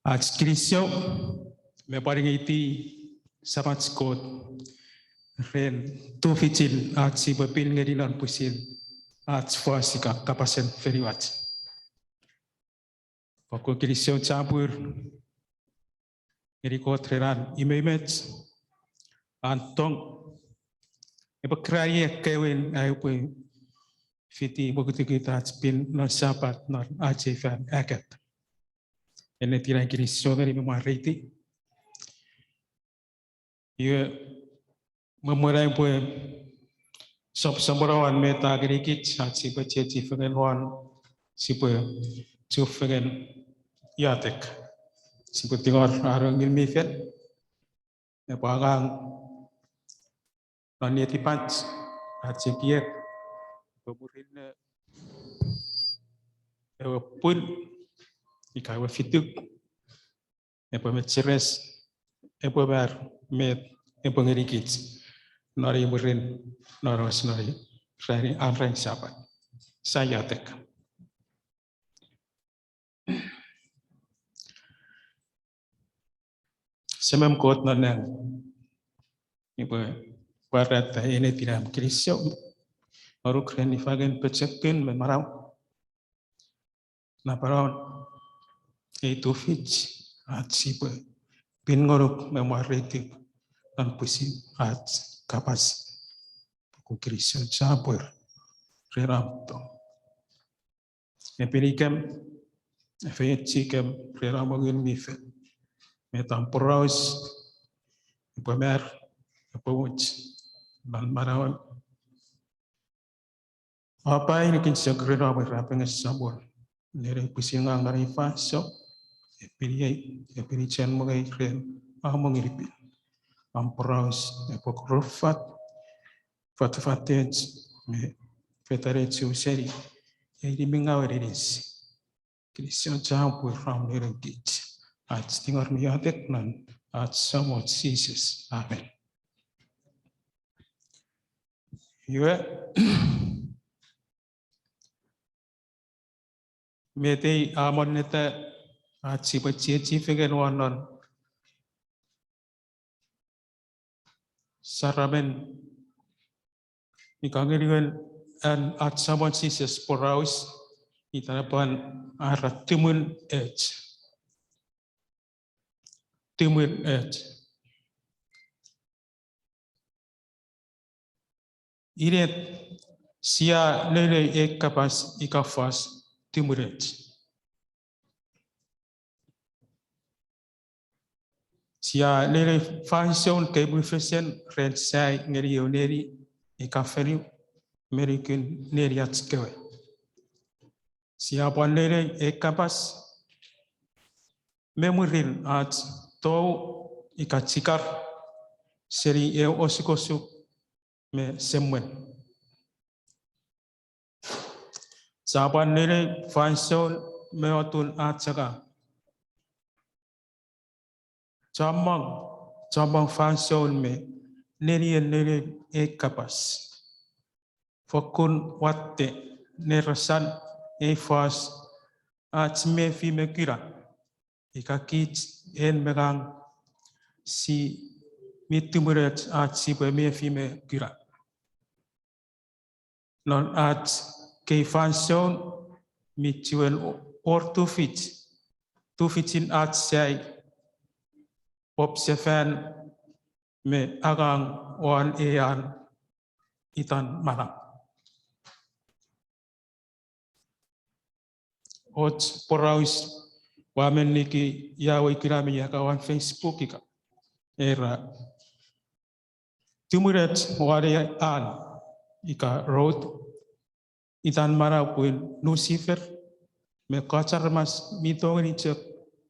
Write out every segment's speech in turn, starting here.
At Kirisio, me paring iti samat skot ren tufitil at si bapil ngerilan pusil at fuasika kapasen feriwat. Pako Kirisio campur ngerikot reran imemet antong ibakraya kewin ayupu fiti begitu kita spin non sabat non acefan akat. Ini tirai Kirisio dari memariti. Ia memurai pun sob sembarawan meta gerikit saat si bececi fengenwan si pe cuf fengen yatek si pe tingor arang ilmifet ya pangang naniati pants aci kiek pemurin pun ikawa fituk ya pemet ceres ya pemer met ya pengerikit nari murin naros nari rari arang sabat saya tek. Semam kot nanang ibu barat ini tidak Kirisio baru keren ifagen pecekin memarau naparon itu fitch at sipe pin ngoruk memariti dan pusin at kapas ku Kirisio campur reramto epinikem efecikem reramongin mifet metamporaus ipamer ipamuj dan marawan apa ini kinsa gerera berapa ngesabur nere pusingang dari faso epini chen mengai kren amongiripi amporaus epokrofat fatfatej me fetaretio seri ini mengaweris Kirisio campur ram nere git at tingor miatek nan at samot sisis. Amen. Yue mete amon neta at si pecieci fegen wanon saramen ikangiriwen an at samot sisis poraus itanapan arat timun edge. Timun edge. Iret sia nene ek kapas ikafas timun edge. Sia nene fansion kebufesen rensai ngerio neri ikaferi American neri atskewe. Sia pon nene ek kapas memurin at tau ikatsikar seri osikosuk me semen. Saban nere fanson me otun atsaga. Jamang fanson me nere kapas. Fokun watte nerasan fas at me fi me kira. Ikakit en megang si mitumuret at si me fi me kira. Non at ke fanson mituen or tufitin at say observan me agang wan ean itan malang. Ot poraus wamen niki yawe kirami ya kawan Facebook ika era tumuret wari an ika road itan mara puin Lucifer me kacar mas mitongin cek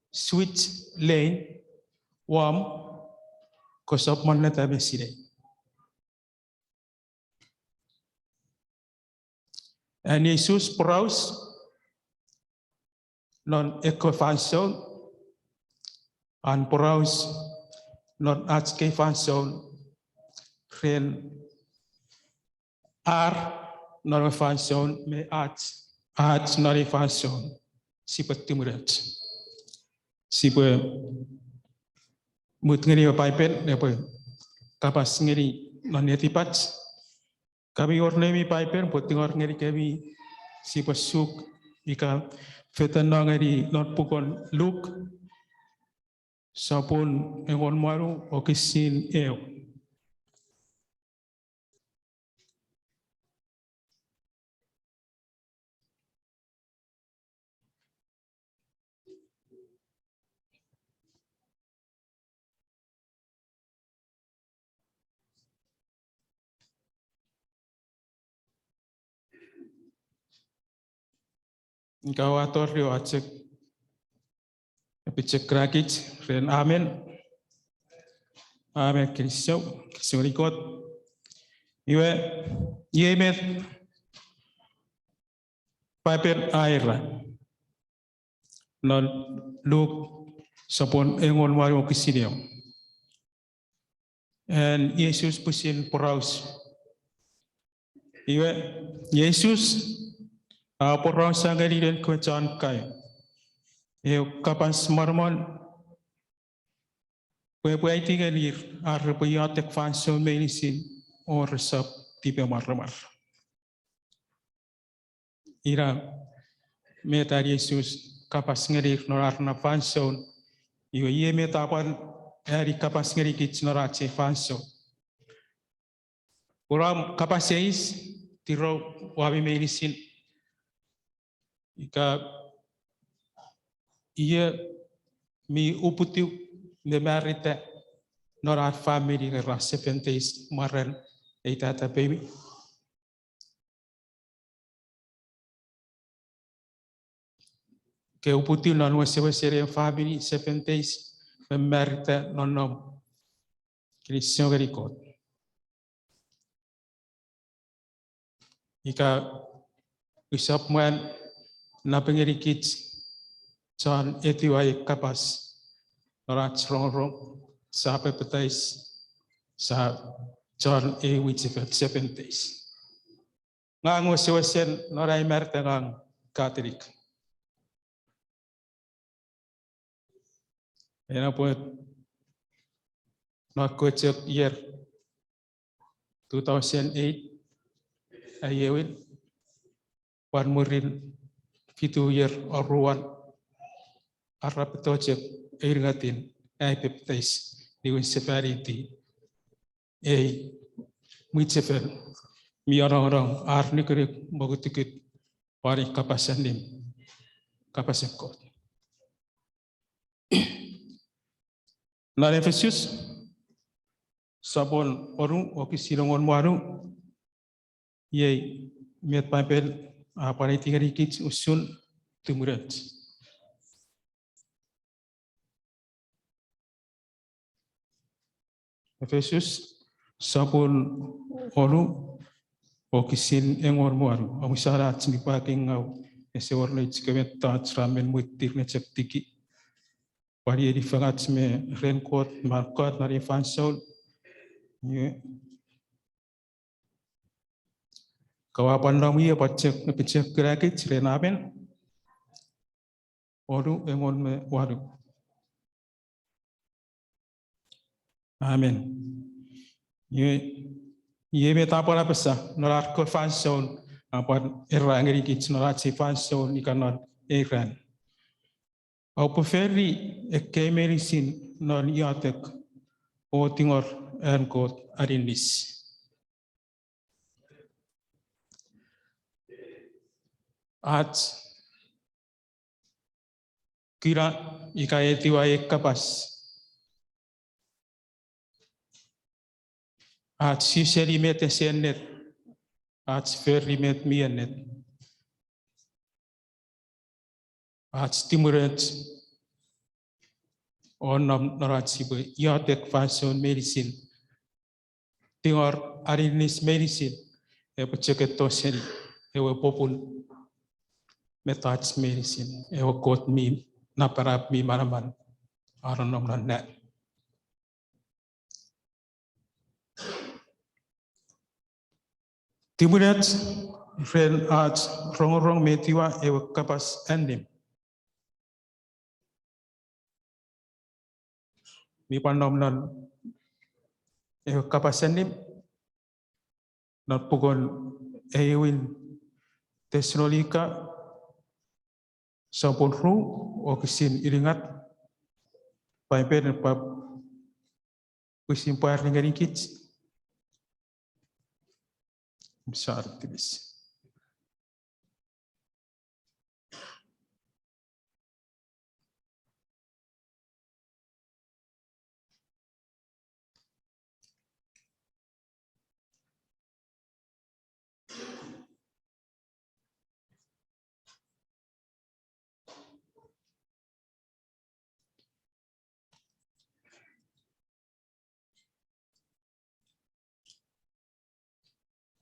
switch lane wam kosop maneta besire and Jesus praus non ecofanson an praus non atske fanson ren ar non fanson me at non fanson si petimuret si pue mut ngeri paipen ne pue kapas ngeri non yeti patch kami ornemi paipen potingor ngeri kami si pasuk ika fetana ngeri non pukon luk sapun engon maru okisin eo. Engkau ator rio acek picek krakit ren amen amen Krisau Krisau iwe yemet paper aira non luk sapon engon maru kisinio and Yesus pusin poraus iwe Yesus poraus sangari den kwecan kai eu kapas marmon pue tingalir ar puyatek fanso menisin or sap tipe marmar ira meta Yesus kapas ngerir norar na fanso iwe ye meta pan hari kapas ngeri kits norache fanso uram kapas seis tiro wabi menisin ika ia mi uputiu ne merita norar family ke ras 7 days maren eitata baby ke uputiu non wase family 7 days merita nonom Krisio gerikot ika usap man na pengeri kits John etiwai kapas norat rong sa pepetais sa John which 7 days ngang wase norai merta ngang Catholic ena po not coached year 2008 ayewin one murin 2 year or one Arab project airingatin ay peptais diwin severity ay mitsefer mi orang-orang arni kere magutikit pari kapasan nim kapasan ko na Efesius sabon orang okisilongon maru ye met papel apare tingari kits usun tumurat Efesius sabon oru okisin engor maru amisara tsni paking ngau ese orle tskemet tats ramen mutir ne tiki pari edi fangats me renkot markot nari fansol ye kawapan ramu ye pacek pecek gerakit renaben oru engon me waru amen ye meta para pesa norar ko fansol apan erangeri kits norat si fansol ikanon eran au preferi ekemerisin non iatek o tingor enkot arinis at kira ikaetiwa kapas at siseri met senet at ferri met mienet at stimulant onam noratsibe iatek fason medicine tingor arinis medicine e pacheketoseri ewe popul metats medicine ewe kot mi naparap mi manaman aronom na timurat ren at rong metiwa ewe kapas endim mi panom non kapasenim non pugon ewin Tesalonika sampun ru o kisin iringat pai ben pa kisin par ningarin kits bisa aktivis.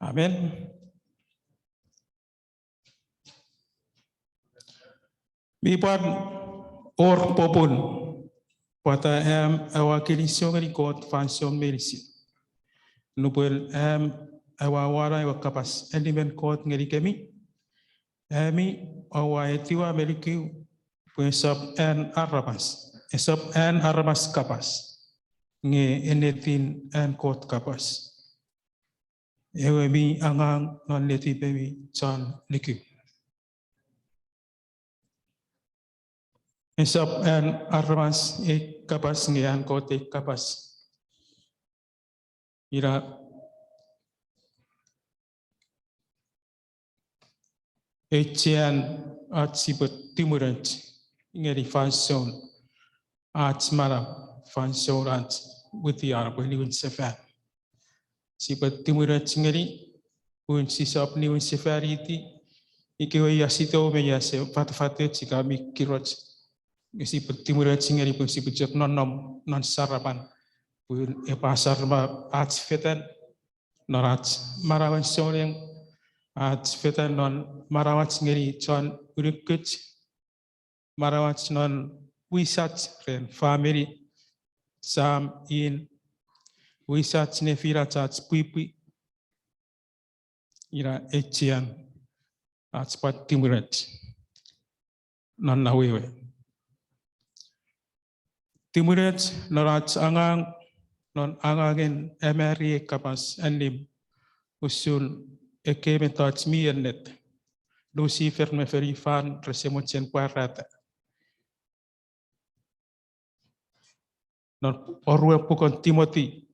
Amen. Mi pan or popun pata awakili songari kot fansom medicine. Nupel awawara wa kapas element kot ngeri kemi. Emi awa etiwa melikiu pensap en arabas. Esap en arabas kapas. Nge enetin en kot kapas. Ewe mi angang non leti bemi chan likiu. Esap en arabas kapas nge en kot kapas. Ira Etian at sibet timurant ngeri fanson at mara fanson at with the Arab niwin sefar. Sibet timurant ngeri un sisap niwin sefariti ikewe yasito me yase fatfate cikami kirot. Sibet timurant ngeri pun sibet jek non sarapan pun pasar ma at fetan norat marawan soreng at fetan non marawat ngeri chon urikut marawat non wisat ren family sam in wisat nefira chat pipi ira echian at spat timurat non nawewe timurat norat angang non angangen emeri kapas enim usul ekeme touch me and net. Lucifer me very fan resemocen quarata. Non orwe pukon Timothy.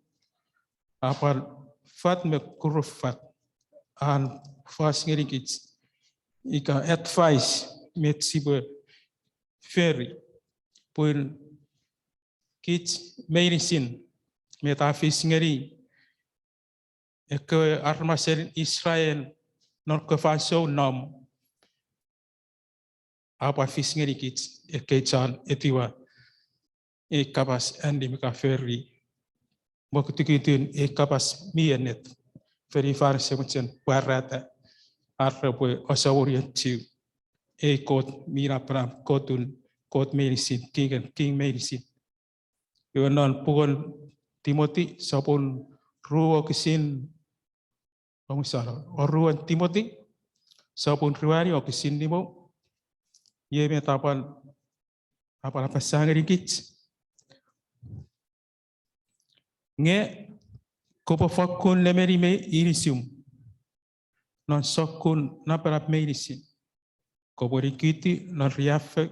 Apal fat me kurufat an fast ngerikits. Ika advice met sibe ferry. Pun kits medicine metafis ngeri. Ke armasen Israel non ke faso nom apa fis ngeri kits ke chan etiwa kapas andi mika ferry mokutikitin kapas mienet ferry far semuchen parata arpo osawurian chiu kot mira pram kotun kot medicine king medicine yo non pugon Timothy sapun ruo kisin Pamusara, oruan Timothy, sapun riwari o kisin mo, ye me tapan apa pasang ringkit. Nge kopo fakun lemeri me irisium, non sokun naparap me irisin. Kopo ringkiti non riafek,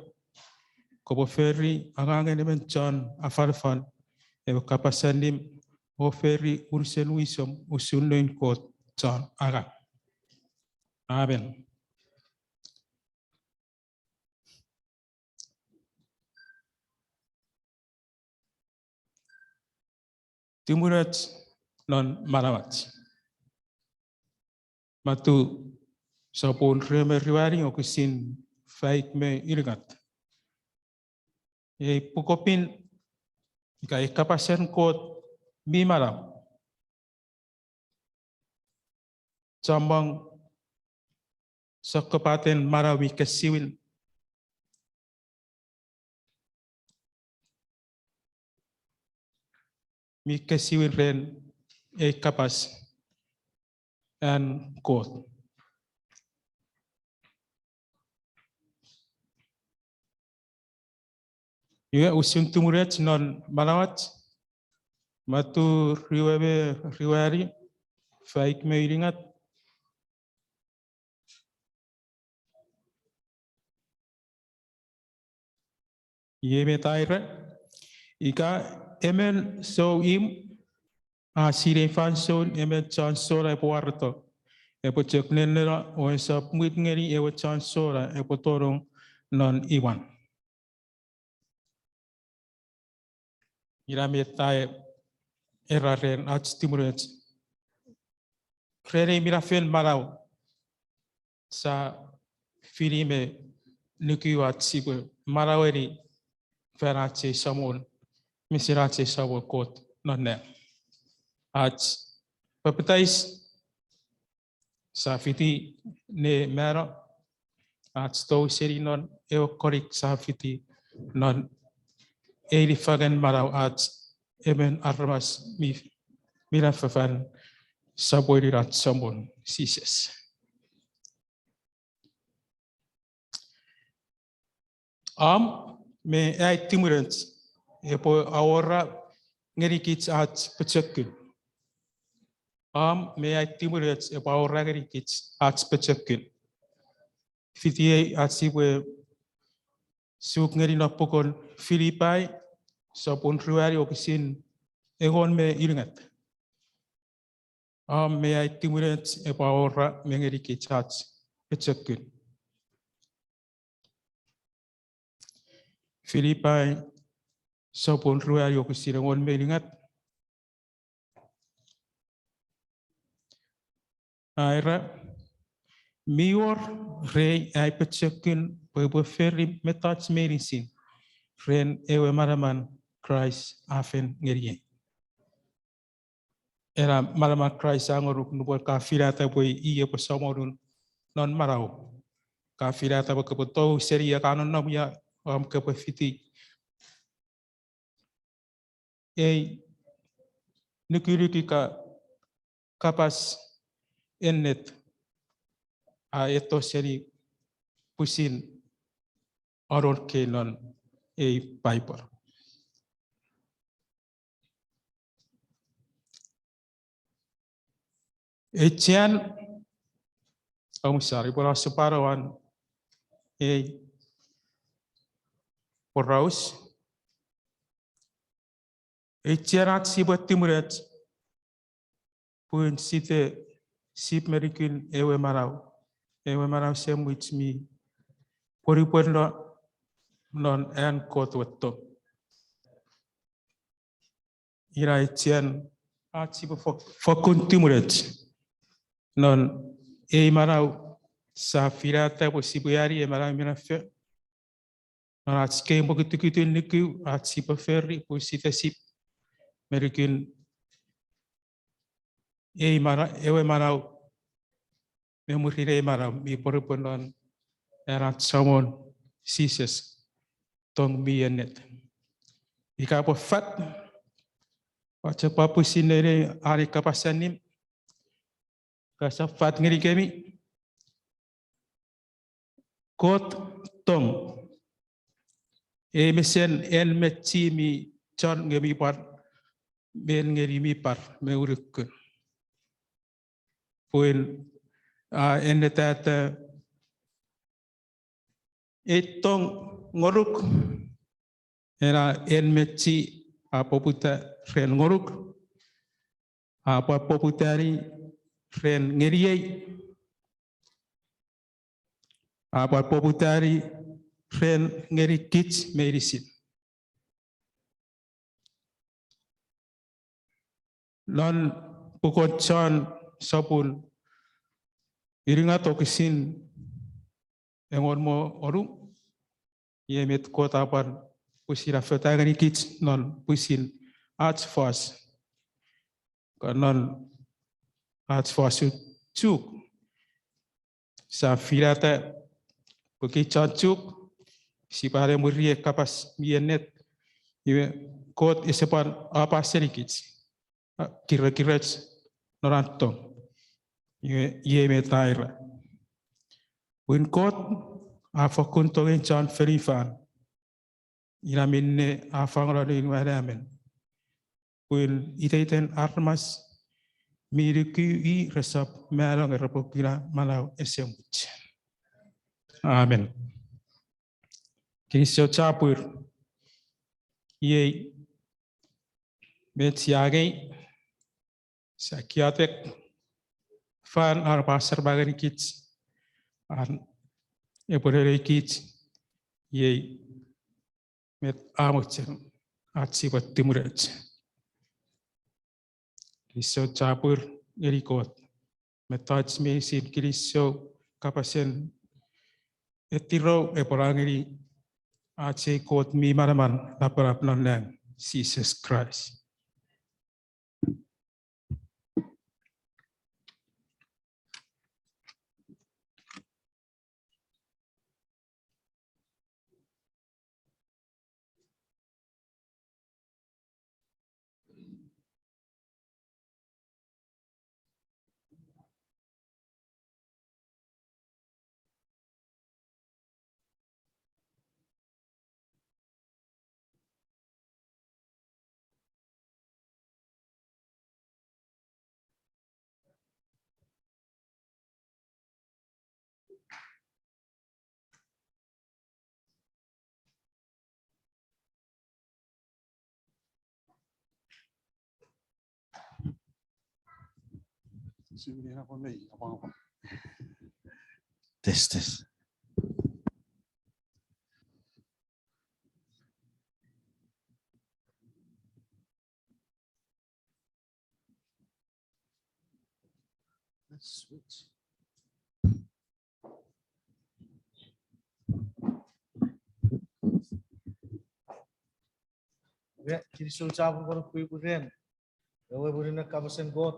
kopo ferry angangen nemen John afalfal, ebo kapasandim o ferry ursen wisom usunoin kot. John aga. Amen. Timurat non marawat. Matu sapun remeriwari o kisin faik me irigat. Pukopin ika kapasen kot bimaram. Jambang sa kapaten marawi kasiwin. Mi kasiwin ren kapas and kot. Iwe usun tumuret non malawat matu riwari faik meiringat yeme taira ika emen so im a sire fanson emen chansora puarto e po cheknenera o esa muit ngeri e o chansora e po torong non iwan irame tae eraren at stimulet rene mirafen marau sa filime nukiwat sibu maraweri ferace samon misirace sawo kot nonne at papetais sa fiti ne mero at sto seri non eo korik sa fiti non eri fagen marau at emen armas mi mirafafan saboirirat samon sises me ai timurent epo awora ngerikits at pechekun me ai timurent epo awora ngerikits at pechekun fitie at sibwe suk ngeri na pokon Filipai sopon ruari okisin egon me iringat me ai timurent epo awora ngerikits at pechekun Filipai sopon ruari okisin egon me iringat aira mior rei ai pechekun pebo ferry metats medicine ren ewe maraman Christ afen ngerie era maraman Christ angoruk nubor ka firata boy iye po samorun non marau ka firata bo kepoto seria kanon namuya kepo fiti nukiruki ka kapas ennet a eto seri pusin oror kenon Piper. Etian sari bola separawan poraus etianat sibot timuret pun site sip merikun ewe marau semwich mi poriporno non en kotwetto ira etian at sibo fokun timuret non marau sa firata po sibuyari marau minafe non at skei mo kitu niku at sibo ferry po site sip merikun ewe marau memurire marau mi poripornon erat samon sises tong mianet ika po fat wacha papu sinere ari kapasanim kasa fat ngeri kemi kot tong mesen en mechi mi chon ngemi par ben ngeri mi par me uruk poin en tata etong ngoruk era en mechi apoputa ren ngoruk apa poputari ren ngeriei apa poputari ren ngeri kits medicine non pukot chan sapun iringat okisin engon mo oru yemet kota par pusira fetagani kits non pusin arts fast non arts fast chuk sa firata porque chachuk si pare murie kapas mienet iwe kot esepan apa serikits kira-kira norantong iwe me taira win kot afokun tongin chan ferifan Inaminne afangalo ingwaramen. Kuin itaiten armas miriki resap melong erapokira malau esemuch. Amen. Kinisyo chapur ye betiage sakiatek fan arbasar bagan kits an eporere kits ye met amuchen at sibat timurech. Kinisyo chapur erikot metach me sin kinisyo kapasen etiro eporangeri ache kot mi maraman naparap nang Jesus Christ. Tes. Let's switch. Kiri sulcap baru kui buren. Ewe buren kapasen got.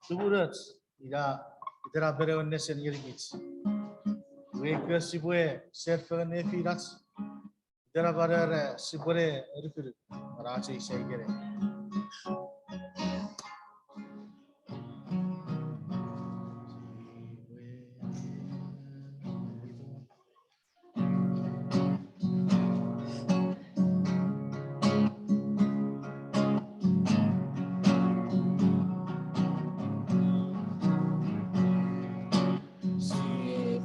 Suburat ida itera bere onne sen yirgits. We kesibue serfer ne firas. Itera bare sibure erifir. Marachi segere. Say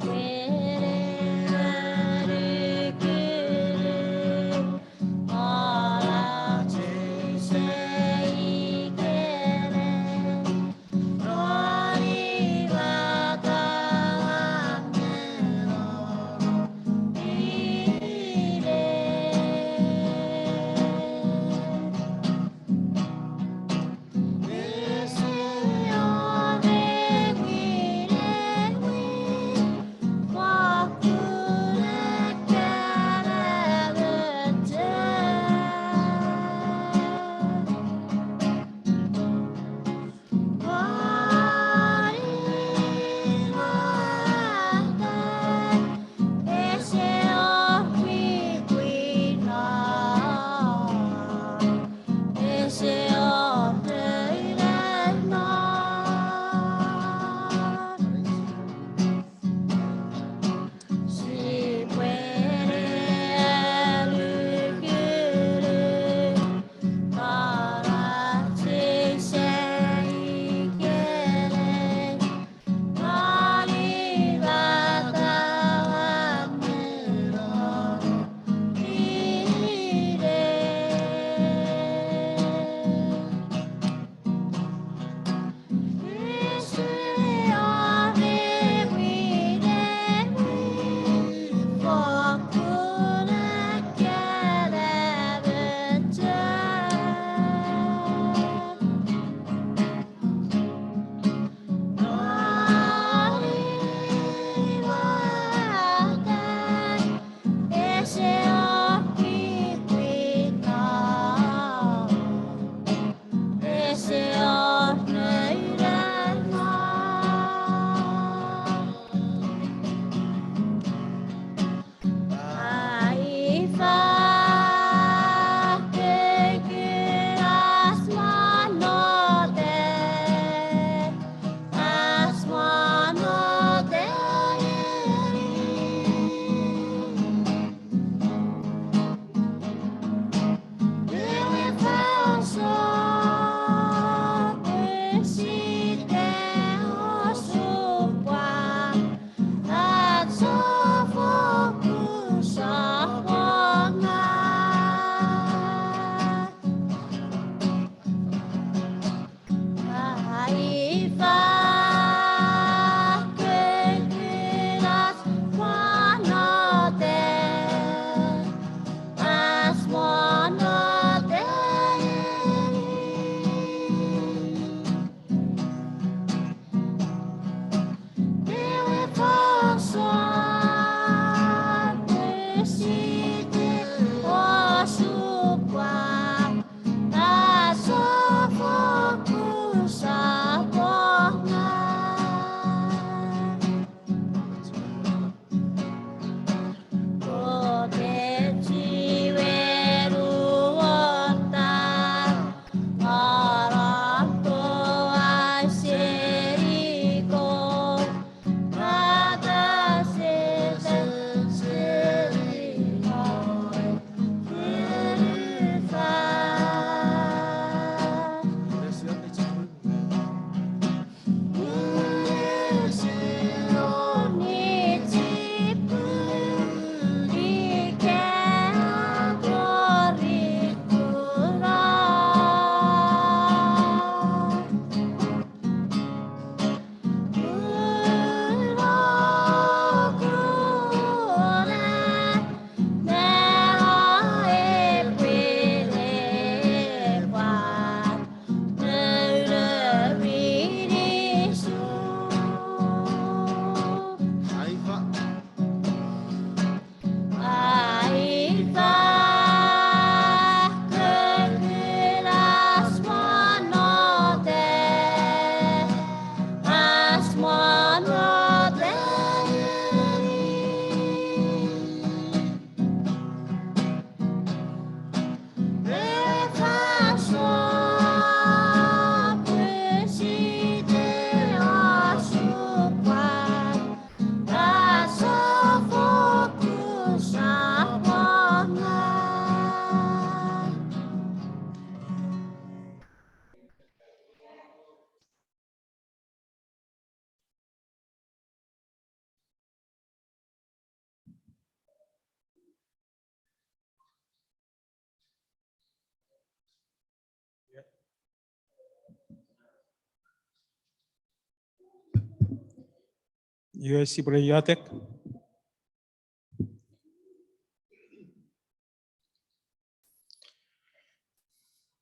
USC Yatek.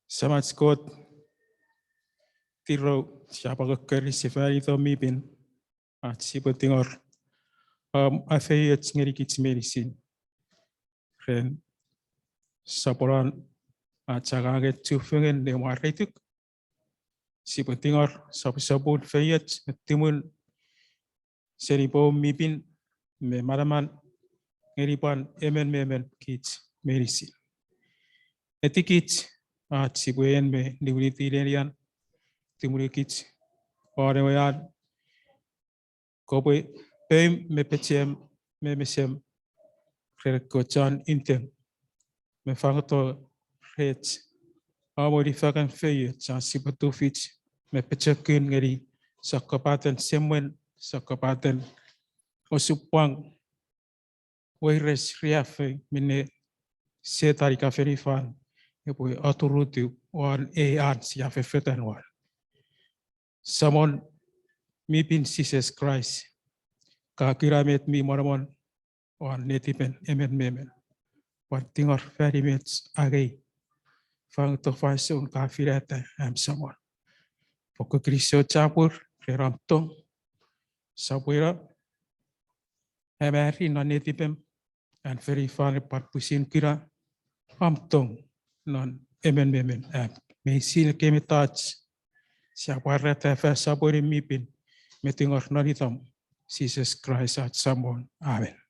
Samat Scott. Tiro siapa kekeri sefari to mipin. At siapa tingor. Afayat ngerikits medicine. Ren. Saporan. At sagaget tufengen de marituk. Siapa tingor. Sabun fayat. Timun. Seripo mipin. Me maraman. Ngeripan memen kits medicine. Etikits. At sibuyen me diuniti lerian. Timurikits. Orewayan. Kobe pem me pecem me mesem rekochan intem me fangato rech amori fakan feye chan sipatu fich me pechakin ngeri sakapaten semwen sakapaten osupang waires riafe mine setari kaferifan epo aturutu wan an siafe fetan wan samon mipin Jesus Christ kakiramet mi moramon wan netipen emen memen wan tingor very much agay fang to fasun kafirata am samon poko Kristo chapur reramtong sapuira emeri non netipem and very far parpusin kira amtong non emen memen am mesin kemitach siapa rata fa sapuri mipin metingor nonitam Jesus Christ at someone. Amen.